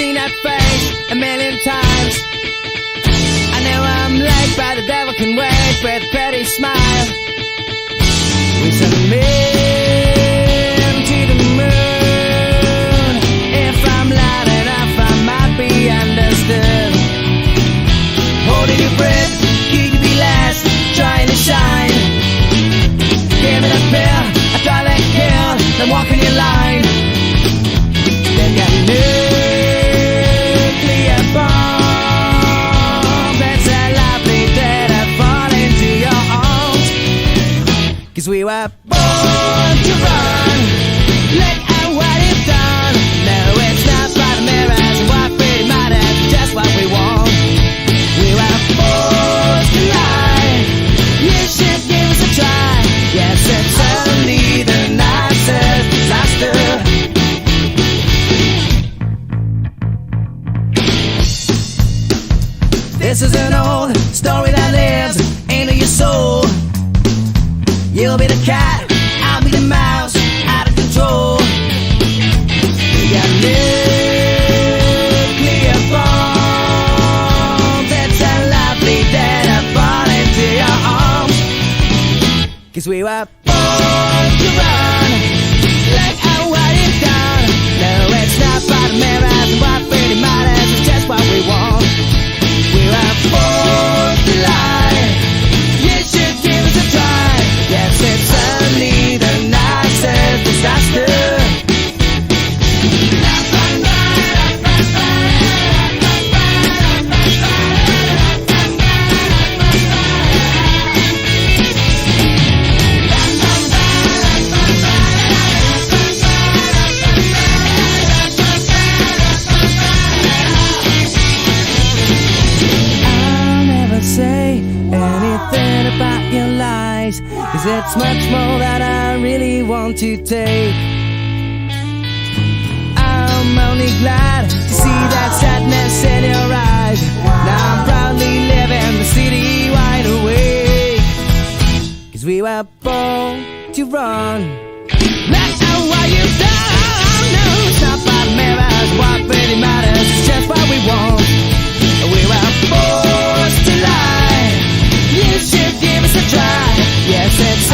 seen that face a million times. I know I'm late, but the devil can wait with a pretty smile. We send men to the moon. If I'm loud enough, I might be understood. Holding your breath, you can be last, trying to shine. Give me that pill, I try that kill, then walk in your line. They've got nuclear bomb. It's a lovely day to fall into your arms. 'Cause we were born to run. Look at what you've done. No, it's not by the mirrors and what really matters, just what we want. We were forced to lie. You should give us a try. Yes, it's only the nicest disaster. This is an old story that lives into your soul. You'll be the cat, I'll be the mouse, out of control. We got nuclear bombs. It's a lovely day to fall into your arms. 'Cause we were born to run. Look at what you've done. No, it's not by the mirrors and what really matters, it's just what we want. We were forced to lie. You should give us a try. Yes, it's only the nicest disaster. Anything about your lies, 'cause it's much more that I really want to take. I'm only glad to see that sadness in your eyes. Now I'm proudly living the city wide awake. 'Cause we were born to run. That's how what you've done. No, it's not by the mirrors, what really matters, it's just what we want. We were forced to lie. You should give us a try. Yes, it's